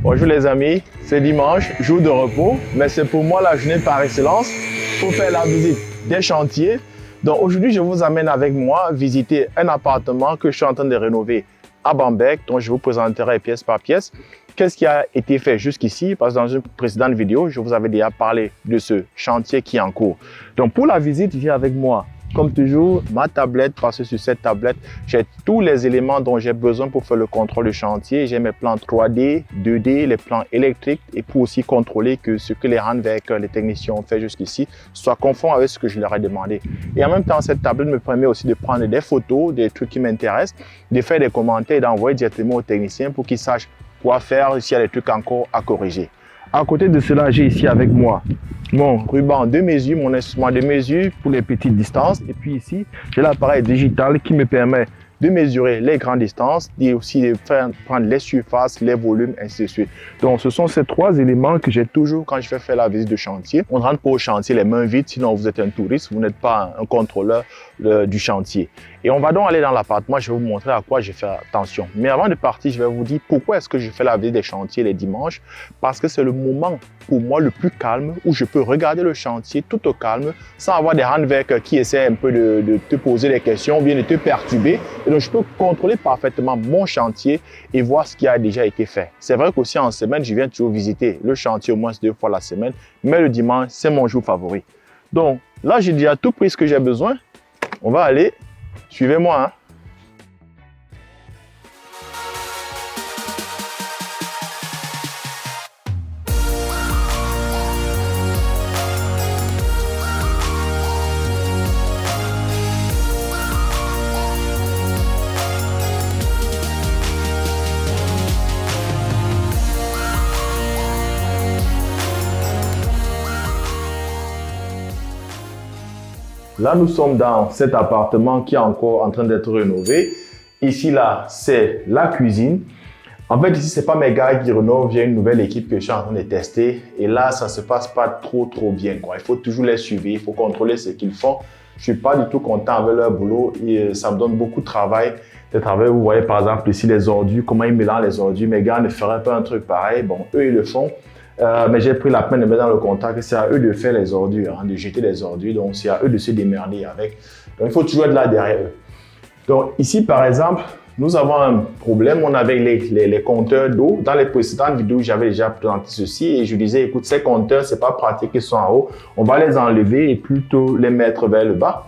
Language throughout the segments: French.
Bonjour les amis, c'est dimanche, jour de repos, mais c'est pour moi la journée par excellence pour faire la visite des chantiers. Donc aujourd'hui, je vous amène avec moi visiter un appartement que je suis en train de rénover à Bamberg, dont je vous présenterai pièce par pièce. Qu'est-ce qui a été fait jusqu'ici? Parce que dans une précédente vidéo, je vous avais déjà parlé de ce chantier qui est en cours. Donc pour la visite, j'ai avec moi, comme toujours, ma tablette, parce que sur cette tablette, j'ai tous les éléments dont j'ai besoin pour faire le contrôle du chantier. J'ai mes plans 3D, 2D, les plans électriques et pour aussi contrôler que ce que les handwerkers, les techniciens ont fait jusqu'ici soit conforme avec ce que je leur ai demandé. Et en même temps, cette tablette me permet aussi de prendre des photos, des trucs qui m'intéressent, de faire des commentaires et d'envoyer directement aux techniciens pour qu'ils sachent quoi faire s'il y a des trucs encore à corriger. À côté de cela, j'ai ici avec moi mon ruban de mesure, mon instrument de mesure pour les petites distances. Et puis ici, j'ai l'appareil digital qui me permet de mesurer les grandes distances et aussi de faire prendre les surfaces, les volumes, ainsi de suite. Donc, ce sont ces trois éléments que j'ai toujours quand je vais faire la visite de chantier. On ne rentre pas au chantier les mains vides, sinon vous êtes un touriste, vous n'êtes pas un contrôleur du chantier. Et on va donc aller dans l'appartement, je vais vous montrer à quoi j'ai fait attention. Mais avant de partir, je vais vous dire pourquoi est-ce que je fais la visite des chantiers les dimanches. Parce que c'est le moment pour moi le plus calme où je peux regarder le chantier tout au calme sans avoir des handwerkers qui essaient un peu de te poser des questions ou bien de te perturber. Et donc, je peux contrôler parfaitement mon chantier et voir ce qui a déjà été fait. C'est vrai qu'aussi en semaine, je viens toujours visiter le chantier au moins 2 fois la semaine, mais le dimanche, c'est mon jour favori. Donc là, j'ai déjà tout pris ce que j'ai besoin. On va aller, suivez-moi, hein. Là, nous sommes dans cet appartement qui est encore en train d'être rénové. Ici, là, c'est la cuisine. En fait, ici, ce n'est pas mes gars qui rénovent. J'ai une nouvelle équipe que je suis en train de tester. Et là, ça ne se passe pas trop bien, quoi. Il faut toujours les suivre. Il faut contrôler ce qu'ils font. Je ne suis pas du tout content avec leur boulot. Et ça me donne beaucoup de travail. Vous voyez, par exemple, ici, les ordures. Comment ils mélangent les ordures. Mes gars ne feraient pas un truc pareil. Bon, eux, ils le font. Mais j'ai pris la peine de mettre dans le contact, c'est à eux de faire les ordures, hein, de jeter les ordures, donc c'est à eux de se démerder avec. Donc il faut toujours être là derrière eux. Donc ici par exemple, nous avons un problème, on avait les compteurs d'eau. Dans les précédentes vidéos, j'avais déjà présenté ceci et je disais, écoute, ces compteurs, c'est pas pratique, ils sont en haut, on va les enlever et plutôt les mettre vers le bas.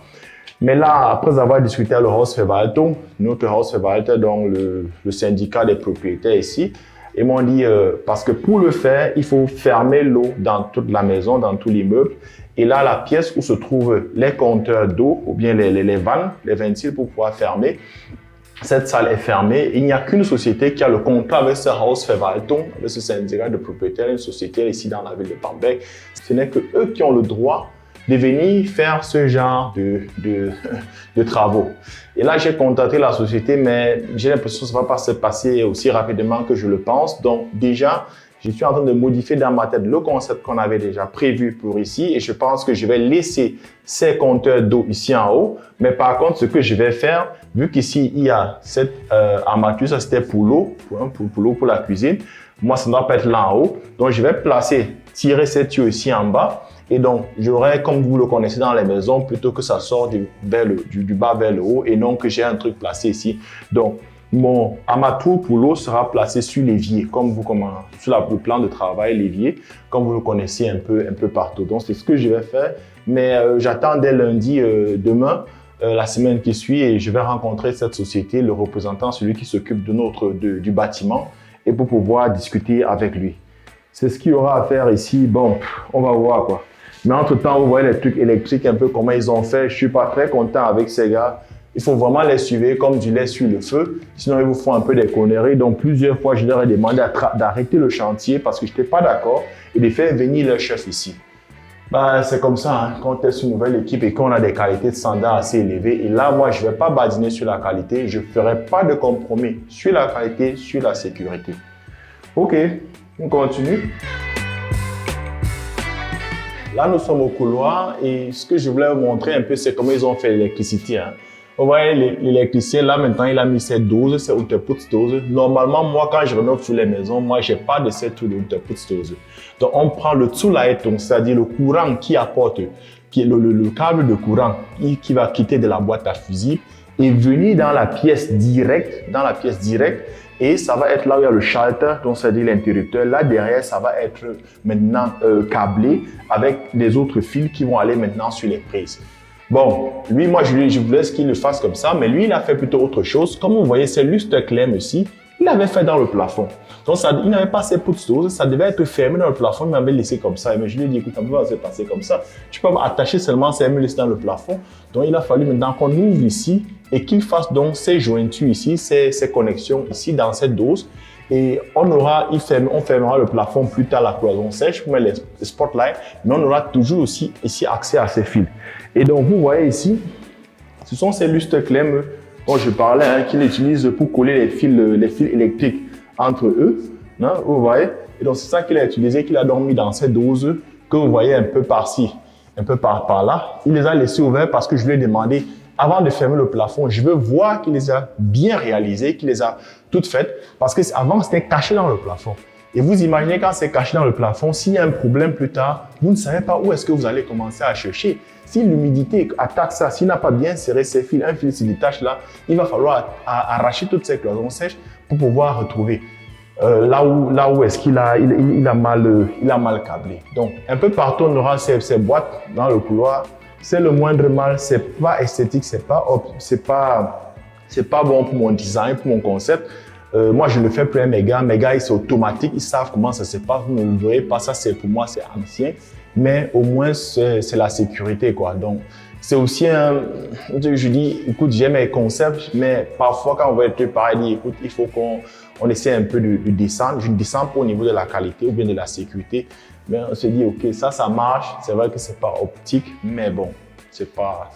Mais là, après avoir discuté avec le Hausverwaltung, notre Hausverwalter, donc le syndicat des propriétaires ici, ils m'ont dit, parce que pour le faire, il faut fermer l'eau dans toute la maison, dans tout l'immeuble. Et là, la pièce où se trouvent les compteurs d'eau ou bien les vannes, les ventiles pour pouvoir fermer, cette salle est fermée. Il n'y a qu'une société qui a le contrat avec ce Hausverwaltung, avec ce syndicat de propriétaires, une société ici dans la ville de Bamberg. Ce n'est que eux qui ont le droit de venir faire ce genre de travaux. Et là, j'ai contacté la société, mais j'ai l'impression que ça ne va pas se passer aussi rapidement que je le pense. Donc déjà, je suis en train de modifier dans ma tête le concept qu'on avait déjà prévu pour ici et je pense que je vais laisser ces compteurs d'eau ici en haut. Mais par contre, ce que je vais faire, vu qu'ici, il y a cette armature, ça c'était pour l'eau, pour la cuisine. Moi, ça ne doit pas être là en haut. Donc, je vais tirer cette tuyau ici en bas. Et donc, j'aurai, comme vous le connaissez dans les maisons, plutôt que ça sorte du bas vers le haut et non que j'ai un truc placé ici. Donc, mon armature pour l'eau sera placé sur l'évier, sur le plan de travail, l'évier, comme vous le connaissez un peu partout. Donc, c'est ce que je vais faire. Mais j'attends dès lundi, demain, la semaine qui suit, et je vais rencontrer cette société, le représentant, celui qui s'occupe du bâtiment, et pour pouvoir discuter avec lui. C'est ce qu'il y aura à faire ici. Bon, on va voir quoi. Mais entre-temps, vous voyez les trucs électriques, un peu comment ils ont fait. Je ne suis pas très content avec ces gars. Il faut vraiment les suivre comme du lait sur le feu. Sinon, ils vous font un peu des conneries. Donc, plusieurs fois, je leur ai demandé d'arrêter le chantier parce que je n'étais pas d'accord et de faire venir leur chef ici. Ben, c'est comme ça, hein, quand on est une nouvelle équipe et qu'on a des qualités de standard assez élevées. Et là, moi, je ne vais pas badiner sur la qualité. Je ne ferai pas de compromis sur la qualité, sur la sécurité. OK, on continue. Là, nous sommes au couloir et ce que je voulais vous montrer un peu, c'est comment ils ont fait l'électricité. Hein. Vous voyez, l'électricien, là, maintenant, il a mis cette dose, c'est output dose. Normalement, moi, quand je rénove sur les maisons, moi, j'ai pas de cette output dose. Donc, on prend le tsulight, donc, c'est-à-dire le courant qui apporte, qui est le câble de courant qui va quitter de la boîte à fusible et venir dans la pièce directe, et ça va être là où il y a le schalter, donc c'est-à-dire l'interrupteur. Là derrière, ça va être maintenant câblé avec les autres fils qui vont aller maintenant sur les prises. Bon, lui, moi, je vous laisse qu'il le fasse comme ça, mais lui, il a fait plutôt autre chose. Comme vous voyez, c'est lustre clem aussi. Il l'avait fait dans le plafond. Donc, il n'avait pas ses poutres doses, ça devait être fermé dans le plafond, il m'avait laissé comme ça. Mais je lui ai dit, écoute, on peut pas se passer comme ça. Tu peux attacher seulement ces MLC dans le plafond. Donc, il a fallu maintenant qu'on ouvre ici et qu'il fasse donc ces jointures ici, ces connexions ici dans cette dose. Et on fermera le plafond plus tard, la cloison sèche pour mettre les spotlights, mais on aura toujours aussi ici accès à ces fils. Et donc, vous voyez ici, ce sont ces lustres clem dont je parlais, qu'il utilise pour coller les fils électriques entre eux. Hein, vous voyez? Et donc, c'est ça qu'il a utilisé, qu'il a dormi dans ces doses que vous voyez un peu par-ci, un peu par-là. Il les a laissés ouverts parce que je lui ai demandé, avant de fermer le plafond, je veux voir qu'il les a bien réalisées, qu'il les a toutes faites, parce qu'avant, c'était caché dans le plafond. Et vous imaginez quand c'est caché dans le plafond, s'il y a un problème plus tard, vous ne savez pas où est-ce que vous allez commencer à chercher. Si l'humidité attaque ça, s'il n'a pas bien serré ses fils, un fil se détache là, il va falloir arracher toutes ces cloisons sèches pour pouvoir retrouver là où est-ce qu'il a, il a mal câblé. Donc, un peu partout, on aura ces boîtes dans le couloir. C'est le moindre mal, c'est pas esthétique, c'est pas bon pour mon design, pour mon concept. Moi, je le fais pour mes gars, c'est automatique, ils savent comment ça se passe, vous ne le verrez pas, ça c'est pour moi, c'est ancien, mais au moins c'est la sécurité, quoi. Donc, c'est aussi je dis, écoute, j'ai mes concepts, mais parfois quand on va être pareil, dit, écoute, il faut qu'on essaie un peu de descendre. Je ne descends pas au niveau de la qualité ou bien de la sécurité, mais on se dit, ok, ça marche, c'est vrai que c'est pas optique, mais bon, c'est pas...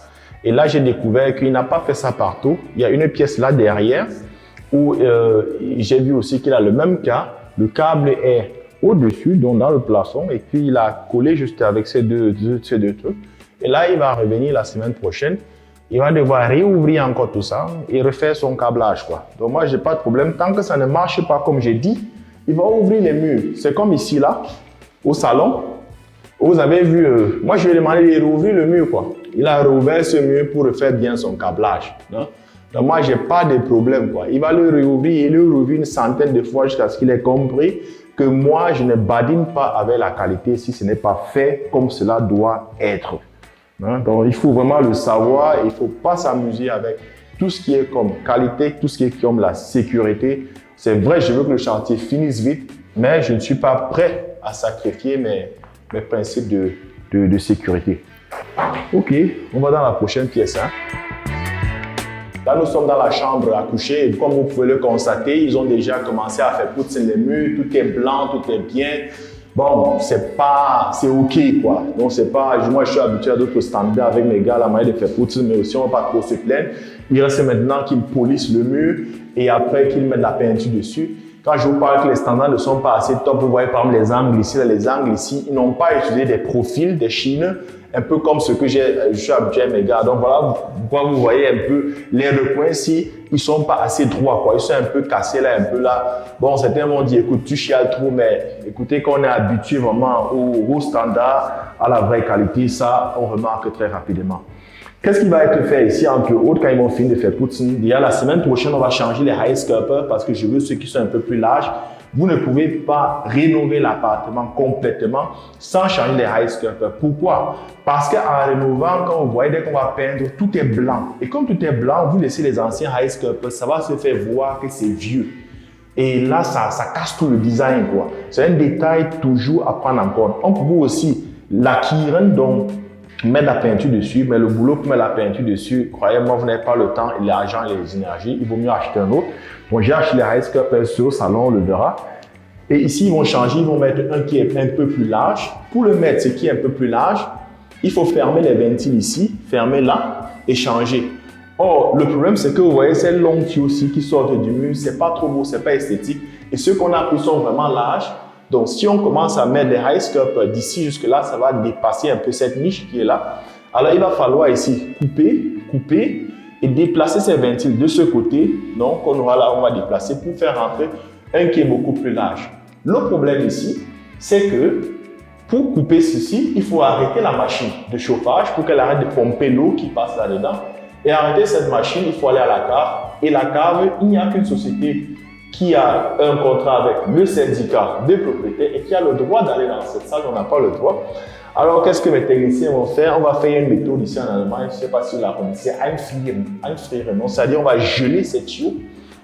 Et là, j'ai découvert qu'il n'a pas fait ça partout. Il y a une pièce là derrière où j'ai vu aussi qu'il a le même cas. Le câble est au-dessus, donc dans le plafond, et puis il a collé juste avec ces deux trucs. Et là, il va revenir la semaine prochaine. Il va devoir réouvrir encore tout ça et refaire son câblage, quoi. Donc moi, j'ai pas de problème. Tant que ça ne marche pas comme j'ai dit, il va ouvrir les murs. C'est comme ici, là, au salon. Vous avez vu, moi, je lui ai demandé de rouvrir le mur, quoi. Il a rouvert ce mur pour refaire bien son câblage. Hein? Donc moi, j'ai pas de problème, quoi. Il va le réouvrir, il le rouvrir une centaine de fois jusqu'à ce qu'il ait compris que moi, je ne badine pas avec la qualité si ce n'est pas fait comme cela doit être. Hein? Donc, il faut vraiment le savoir. Il ne faut pas s'amuser avec tout ce qui est comme qualité, tout ce qui est comme la sécurité. C'est vrai, je veux que le chantier finisse vite, mais je ne suis pas prêt à sacrifier mes principes de sécurité. Ok, on va dans la prochaine pièce. Hein? Là, nous sommes dans la chambre à coucher et comme vous pouvez le constater, ils ont déjà commencé à faire poudre les murs, tout est blanc, tout est bien. Bon, c'est ok, quoi. Donc, c'est pas, moi, je suis habitué à d'autres standards avec mes gars, la manière de faire poudre, mais aussi, on va pas trop se plaindre. Il reste maintenant qu'ils polissent le mur et après qu'ils mettent la peinture dessus. Quand je vous parle que les standards ne sont pas assez top, vous voyez par exemple les angles ici, ils n'ont pas utilisé des profils, des chines, un peu comme ce que je suis habitué à mes gars. Donc voilà pourquoi vous voyez un peu les recoins ici, ils sont pas assez droits, quoi. Ils sont un peu cassés là, un peu là. Bon, certains vont dire, écoute, tu chiales trop, mais écoutez, quand on est habitué vraiment aux standards, à la vraie qualité, ça, on remarque très rapidement. Qu'est-ce qui va être fait ici, entre autres, quand ils vont finir de faire poutine? Déjà, la semaine prochaine, on va changer les high scalpers parce que je veux ceux qui sont un peu plus larges. Vous ne pouvez pas rénover l'appartement complètement sans changer les high scalpers. Pourquoi? Parce qu'en rénovant, quand vous voyez, dès qu'on va peindre, tout est blanc. Et comme tout est blanc, vous laissez les anciens high scalpers, ça va se faire voir que c'est vieux. Et là, ça casse tout le design, quoi. C'est un détail toujours à prendre en compte. On peut aussi l'acquérir, donc mettre la peinture dessus, mais le boulot pour mettre la peinture dessus, croyez-moi, vous n'avez pas le temps, l'argent et les énergies, il vaut mieux acheter un autre. Donc j'ai acheté les high scalpers sur le salon, on le verra. Et ici, ils vont changer, ils vont mettre un qui est un peu plus large. Pour le mettre, ce qui est un peu plus large, il faut fermer les ventiles ici, fermer là et changer. Or, le problème, c'est que vous voyez ces longs tuyaux aussi qui sortent du mur, c'est pas trop beau, c'est pas esthétique. Et ceux qu'on a pris sont vraiment larges. Donc, si on commence à mettre des high scalpers d'ici jusque-là, ça va dépasser un peu cette niche qui est là. Alors, il va falloir ici couper et déplacer ces ventiles de ce côté. Donc, on aura là, on va déplacer pour faire rentrer un qui est beaucoup plus large. Le problème ici, c'est que pour couper ceci, il faut arrêter la machine de chauffage pour qu'elle arrête de pomper l'eau qui passe là-dedans. Et arrêter cette machine, il faut aller à la cave. Et la cave, il n'y a qu'une société qui a un contrat avec le syndicat des propriétaires et qui a le droit d'aller dans cette salle. On n'a pas le droit. Alors, qu'est-ce que mes techniciens vont faire? On va faire une méthode ici en Allemagne, je ne sais pas si vous la connaissez, Einfrieren. C'est-à-dire, on va geler ces tuyaux.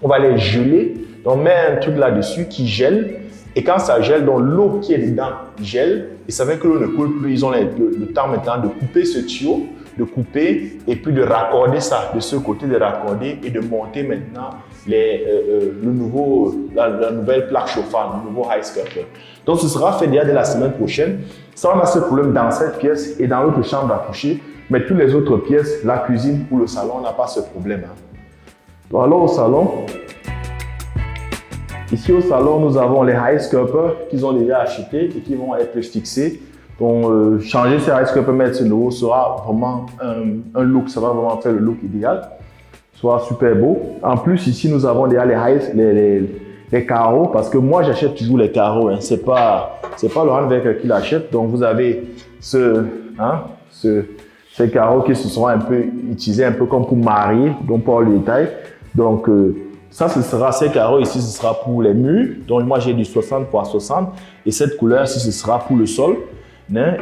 On va les geler. On met un truc là-dessus qui gèle. Et quand ça gèle, donc l'eau qui est dedans gèle. Et ça fait que l'eau ne coule plus. Ils ont le temps maintenant de couper ce tuyau, de couper et puis de raccorder ça de ce côté, de raccorder et de monter maintenant la nouvelle plaque chauffante, le nouveau ice scraper. Donc ce sera fait déjà dès la semaine prochaine. Ça, on a ce problème dans cette pièce et dans l'autre chambre à coucher. Mais toutes les autres pièces, la cuisine ou le salon, on n'a pas ce problème. Donc, alors au salon, ici au salon, nous avons les ice scrapers qu'ils ont déjà achetés et qui vont être fixés. Donc, changer ces ice scrapers, mettre ce nouveau sera vraiment un look, ça va vraiment faire le look idéal, soit super beau. En plus, ici, nous avons déjà les carreaux, parce que moi, j'achète toujours les carreaux. Hein. C'est pas Laurent Wecker qui l'achète. Donc, vous avez ces carreaux qui se seront un peu utilisés un peu comme pour marier, donc pour le détail. Donc, ça, ces carreaux ici, ce sera pour les murs. Donc, moi, j'ai du 60 par 60. Et cette couleur-ci, ce sera pour le sol.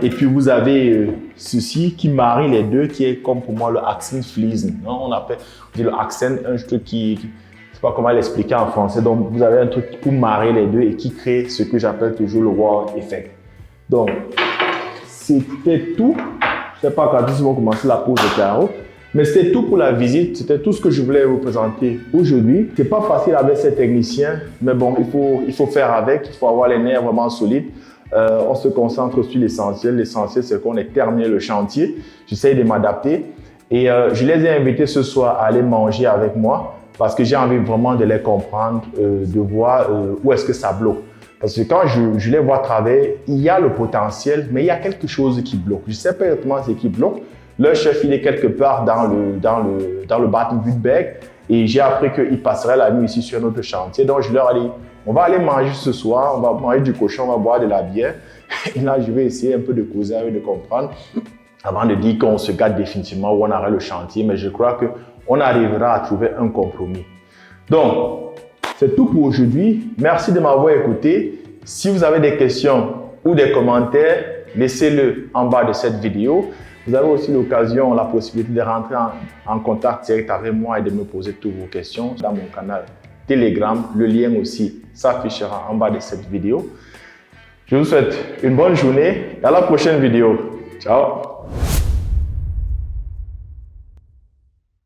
Et puis, vous avez ceci qui marie les deux, qui est comme pour moi le accent fleecing. On dit le accent, un truc qui, je ne sais pas comment l'expliquer en français. Donc, vous avez un truc pour marier les deux et qui crée ce que j'appelle toujours le wow effect. Donc, c'était tout. Je ne sais pas quand ils vont commencer la pose de carreaux. Mais c'était tout pour la visite, c'était tout ce que je voulais vous présenter aujourd'hui. C'est pas facile avec ces techniciens, mais bon, il faut faire avec, il faut avoir les nerfs vraiment solides. On se concentre sur l'essentiel. L'essentiel, c'est qu'on ait terminé le chantier. J'essaye de m'adapter et je les ai invités ce soir à aller manger avec moi parce que j'ai envie vraiment de les comprendre, de voir où est-ce que ça bloque. Parce que quand je les vois travailler, il y a le potentiel, mais il y a quelque chose qui bloque. Je ne sais pas exactement ce qui bloque. Le chef, il est quelque part dans le Baden-Württemberg et j'ai appris qu'il passerait la nuit ici sur notre chantier. Donc, je leur ai dit, on va aller manger ce soir, on va manger du cochon, on va boire de la bière. Et là, je vais essayer un peu de causer avec, de comprendre, avant de dire qu'on se gâte définitivement ou on arrête le chantier. Mais je crois qu'on arrivera à trouver un compromis. Donc, c'est tout pour aujourd'hui. Merci de m'avoir écouté. Si vous avez des questions ou des commentaires, laissez-le en bas de cette vidéo. Vous avez aussi l'occasion, la possibilité de rentrer en contact direct avec moi et de me poser toutes vos questions dans mon canal Telegram. Le lien aussi s'affichera en bas de cette vidéo. Je vous souhaite une bonne journée et à la prochaine vidéo. Ciao!